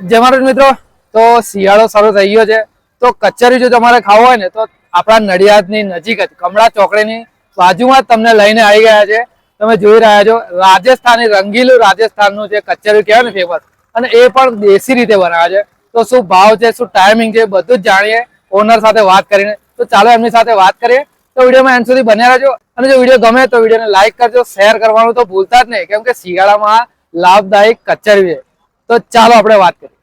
જય મહારાજ મિત્રો, તો શિયાળો શરૂ થઈ ગયો છે. તો કચરી જો તમારે ખાવો હોય ને તો આપણા નડિયાદની નજીક જ કમળા ચોકડીની બાજુમાં જ તમને લઈને આવી ગયા છે. તમે જોઈ રહ્યા છો રાજસ્થાની રંગીલું રાજસ્થાનનું જે કચરી કહેવાય ને ફેમસ, અને એ પણ દેશી રીતે બનાવે છે. તો શું ભાવ છે, શું ટાઈમિંગ છે, બધું જ જાણીએ ઓનર સાથે વાત કરીને. તો ચાલો એમની સાથે વાત કરીએ. તો વિડીયોમાં એન્ડ સુધી બન્યા રહેજો, અને જો વિડીયો ગમે તો વિડીયોને લાઈક કરજો, શેર કરવાનું તો ભૂલતા જ નહીં, કેમ કે શિયાળામાં લાભદાયક કચરી છે. तो चलो अपने बात करें।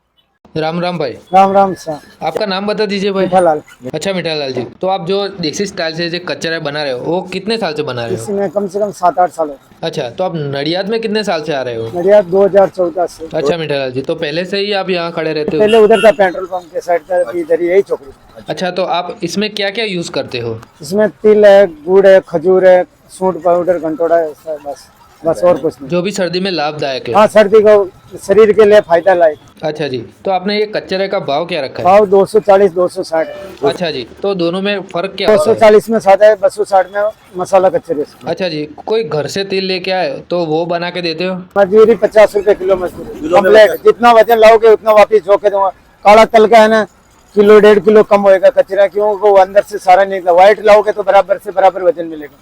राम राम भाई। राम राम सर। आपका नाम बता दीजिए भाई। मीठालाल। अच्छा मीठालाल जी, तो आप जो देसी स्टाइल से जो कचरा बना रहे हो वो कितने साल से बना रहे हो? इसमें कम से कम 7-8 साल हो। अच्छा, तो आप नडियाद में कितने साल से आ रहे हो? नडियाद 2014 से। अच्छा मीठालाल जी, तो पहले से ही आप यहाँ खड़े रहते हो? पहले उधर था पेट्रोल पंप के साइड पर, इधर यही चौकड़ी। अच्छा, तो आप इसमें क्या क्या यूज करते हो? इसमें तिल है, गुड़ है, खजूर है, सूंठ पाउडर, घंटोड़ा है, बस और कुछ नहीं। जो भी सर्दी में लाभदायक है। हाँ, सर्दी को शरीर के लिए फायदा लायक। अच्छा जी, तो आपने ये कचरे का भाव क्या रखा है? भाव 240-260। अच्छा जी, तो दोनों में फर्क क्या होता है? 240 में सादा है, 260 में मसाला कचरे। अच्छा जी, कोई घर से तिल लेके आए तो वो बना के देते हो? मजदूरी 50 रुपए किलो मजदूरी कम्प्लेट। जितना वजन लाओगे उतना वापिस जो के दूंगा। काला तल का है ना, किलो 1.5 किलो कम होएगा कचरा, क्यों वो अंदर से सारा निकला। व्हाइट लाओगे तो बराबर से बराबर वजन मिलेगा,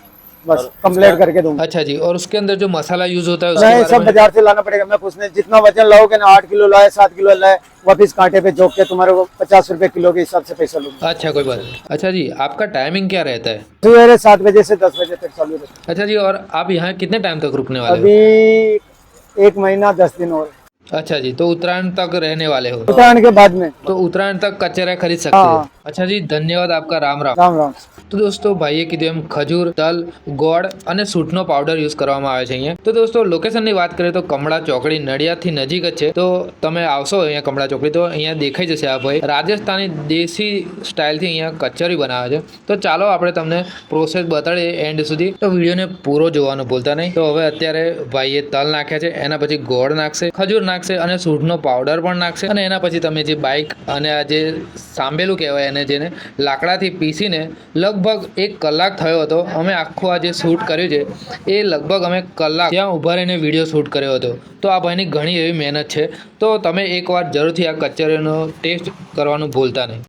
बस कंप्लीट करके दूंगा। अच्छा जी, और उसके अंदर जो मसाला यूज होता है नहीं, सब बाजार से लाना पड़ेगा। मैं कुछ नहीं, जितना वजन लाओगे ना, 8 किलो लाए, 7 किलो लाए, वापिस कांटे पे जोक के तुम्हारे को 50 रुपए किलो के हिसाब से पैसा लूंगा। अच्छा, कोई बात नहीं। अच्छा जी, आपका टाइमिंग क्या रहता है? सवेरे 7 बजे से 10 बजे तक चालू रहता है। अच्छा जी, और आप यहाँ कितने टाइम तक रुकने वाले हो? अभी 1 महीना 10 दिन और। अच्छा जी, तो उत्तरायण तक रहने वाले हो? उत्तरायण के बाद में। तो उत्तरायण तक कचरा खरीद सकते हाँ। हो? अच्छा जी, धन्यवाद आपका। राम राम। राम राम। તો દોસ્તો ભાઈએ કીધું એમ ખજૂર, તલ, ગોળ અને સૂંઠનો પાવડર યુઝ કરવામાં આવે છે અહીંયા. તો દોસ્તો લોકેશનની વાત કરીએ તો કમળા ચોકડી નડિયાદથી નજીક જ છે. તો તમે આવશો અહીંયા કમળા ચોકડી તો અહીંયા દેખાઈ જશે આ ભાઈ રાજસ્થાની દેશી સ્ટાઇલથી અહીંયા કચરી બનાવે છે. તો ચાલો આપણે તમને પ્રોસેસ બતાડીએ એન્ડ સુધી. તો વિડીયોને પૂરો જોવાનું ભૂલતા નહીં. તો હવે અત્યારે ભાઈએ તલ નાખ્યા છે, એના પછી ગોળ નાખશે, ખજૂર નાખશે અને સૂંઠનો પાવડર પણ નાખશે. અને એના પછી તમે જે બાઇક અને આ જે સાંભેલું કહેવાય એને જેને લાકડાથી પીસીને લગભગ 1 કલાક થયો હતો. અમે આખું આ જે શૂટ કર્યું છે એ લગભગ અમે કલાક ત્યાં ઊભા રહીને વિડીયો શૂટ કર્યો હતો. તો આ ભાઈની ઘણી એવી મહેનત છે. તો તમે એકવાર જરૂરથી આ કચરીનો ટેસ્ટ કરવાનું ભૂલતા નહીં.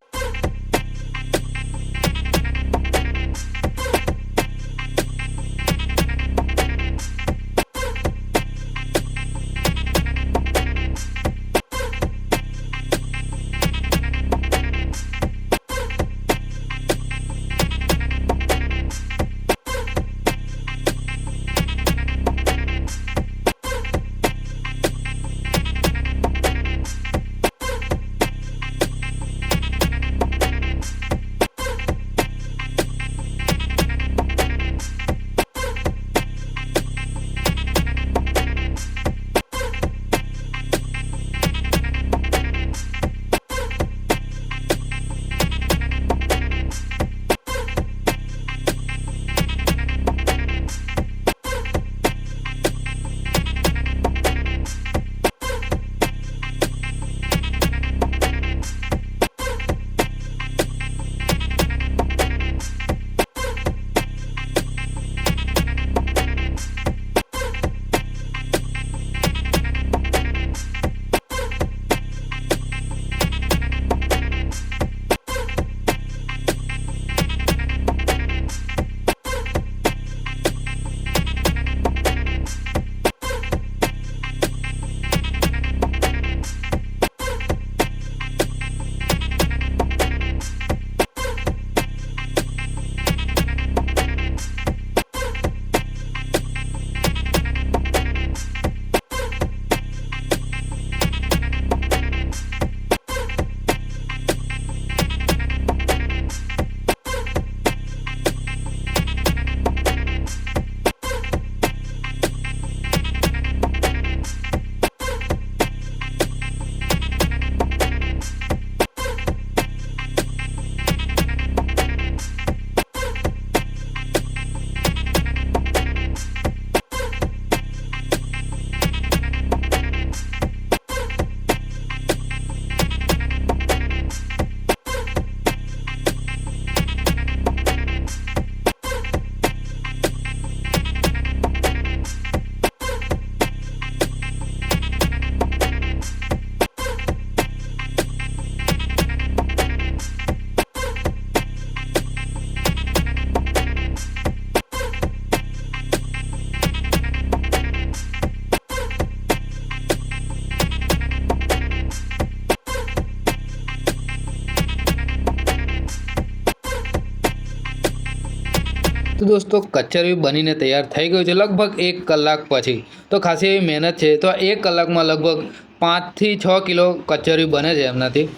દોસ્તો કચરિયું બનીને તૈયાર થઈ ગયું છે લગભગ 1 કલાક પછી. તો ખાસી એવી મહેનત છે. તો 1 કલાકમાં લગભગ 5 થી 6 કિલો કચરિયું બને છે એમનાથી.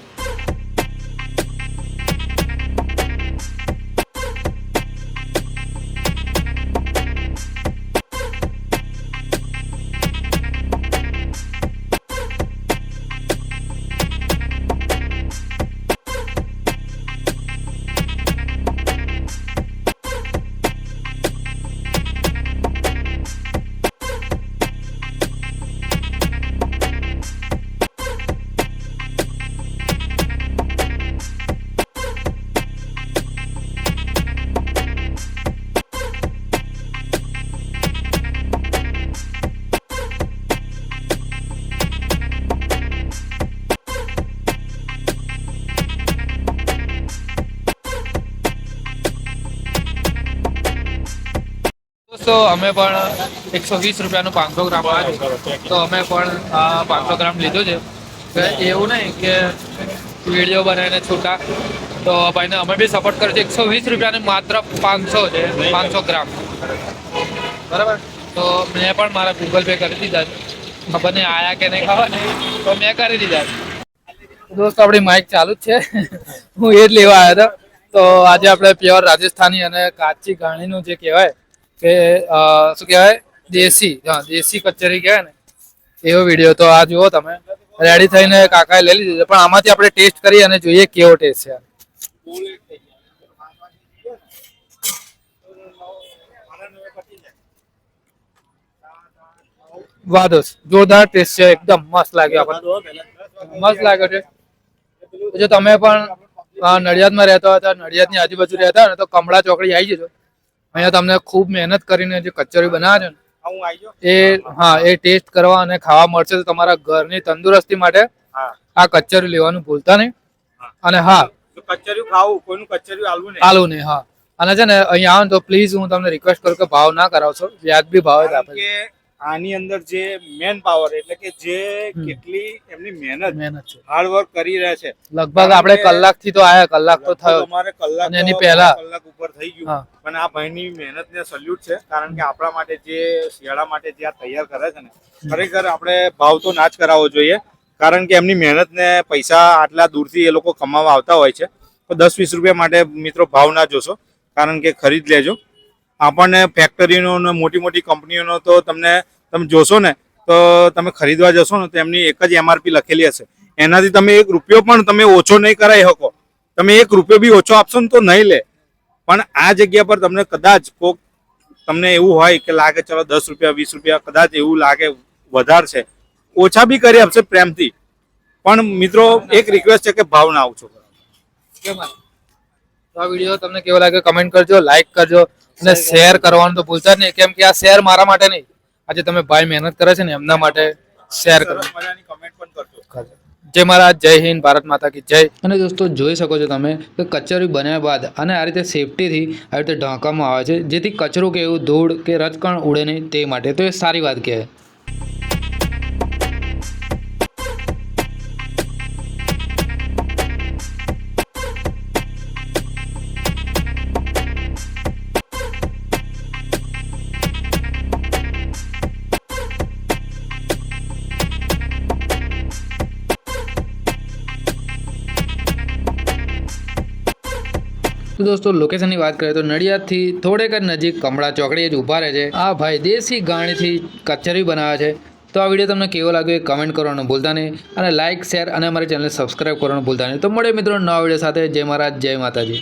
તો અમે પણ 120 રૂપિયાનું 500 ગ્રામ આવ્યું, તો અમે પણ 500 ગ્રામ લીધું છે. કે એવું નહીં કે વિડીયો બનાવીને છૂટા, તો ભાઈને અમે બી સપોર્ટ કરીએ છીએ. 120 રૂપિયાની માત્ર 500 છે, 500 ગ્રામ, બરાબર. તો મેં પણ મારા ગૂગલ પે કરી દીધા છે. ખબર નહીં આયા કે નહીં ખબર નહીં, તો મેં કરી દીધા છે. દોસ્તો આપણી માઇક ચાલુ જ છે. હું એ જ લેવા આવ્યો હતો. તો આજે આપણે પ્યોર રાજસ્થાની અને કાચી ઘાણીનું જે કહેવાય કે શું કહેવાય દેશી કચરી કહેવાય ને, એવો વિડીયો. તો આ જુઓ તમે, રેડી થઈને કાકાએ લઈ લીધું છે. પણ આમાંથી આપણે ટેસ્ટ કરીએ અને જોઈએ કેવો ટેસ્ટ છે. વાહ દોસ્ત, જોરદાર ટેસ્ટ છે, એકદમ મસ્ત લાગ્યો આપણને, મસ્ત લાગ્યો છે. જો તમે પણ નડિયાદમાં રહેતા હોય તો નડિયાદની આજુબાજુ રહેતા હોય ને તો કમળા ચોકડી આવી જજો. અહીંયા તમને ખૂબ મહેનત કરીને જે કચોરી બનાવે છે ને એ ટેસ્ટ કરવા અને ખાવા મળશે. તો તમારા ઘરની તંદુરસ્તી માટે આ કચોરી લેવાનું ભૂલતા નહીં. અને કચરિયું ખાવું, કોઈનું કચરિયું આલવું નહીં. હા, અને છે ને અહીંયા આવો ને તો પ્લીઝ હું તમને રિક્વેસ્ટ કરું કે ભાવ ના કરાવશો, વ્યાજબી ભાવે જ આપે. આની અંદર જે મેન પાવર એટલે કે જે કેટલી એમની મહેનત છે, હાર્ડ વર્ક કરી રહ્યા છે. લગભગ આપણે કલાક થી તો આયા, કલાક તો થયો, તમારે કલાક અને એની પહેલા કલાક ઉપર થઈ ગયું. પણ આ ભાઈની મહેનત ને સલ્યુટ છે, કારણ કે આપણા માટે જે શિયાળા માટે જે આ તૈયાર કરે છે ને, ખરેખર આપણે ભાવ તો ના જ કરાવવો જોઈએ. કારણ કે એમની મહેનત ને પૈસા આટલા દૂરથી એ લોકો કમાવા આવતા હોય છે. તો 10-20 રૂપિયા માટે મિત્રો ભાવ ના જોશો, કારણ કે ખરીદ લેજો. આપણને ફેક્ટરીનો ને મોટી મોટી કંપનીઓનો તો તમે જોશો ને તો તમે ખરીદવા જશો ને તો એમની એક જ MRP લખેલી હશે. એનાથી તમે 1 રૂપિયો પણ તમે ઓછો નહીં કરાવી શકો. તમે 1 રૂપિયો બી ઓછો આપશો ને તો નહીં લે. પણ આ જગ્યા પર તમને કદાચ કોક તમને એવું હોય કે લાગે ચલો 10 રૂપિયા 20 રૂપિયા કદાચ એવું લાગે વધારે છે, ઓછા બી કરી આપશે પ્રેમથી. પણ મિત્રો એક રિક્વેસ્ટ છે કે ભાવ ના ઓછો કરો. આ વિડીયો તમને કેવો લાગે કમેન્ટ કરજો, લાઈક કરજો અને શેર કરવાનું તો ભૂલતા જ નહીં. કેમ કે આ શેર મારા માટે નહીં, આજે તમે ભાઈ મહેનત કરે છે ને એમના માટે શેર કરો. જય મહારાજ, જય હિન્દ, ભારત માતા કી જય. અને દોસ્તો જોઈ શકો છો તમે કે કચોરી બન્યા બાદ અને આ રીતે સેફટીથી આ રીતે ઢાંકવામાં આવે છે, જેથી કચરો કે એવું ધૂળ કે રજકણ ઉડે નહીં તે માટે. તો એ સારી વાત કહેવાય. તો દોસ્તો લોકેશનની વાત કરીએ તો નડિયાદથી થોડેક જ નજીક કમળા ચોકડી જ ઊભા રહે છે આ ભાઈ, દેશી ગાણીથી કચરી બનાવે છે. તો આ વિડીયો તમને કેવો લાગ્યો એ કમેન્ટ કરવાનું ભૂલતા નહીં, અને લાઇક શેર અને અમારી ચેનલને સબસ્ક્રાઈબ કરવાનું ભૂલતા નહીં. તો મળે મિત્રો નવા વિડીયો સાથે. જય મહારાજ, જય માતાજી.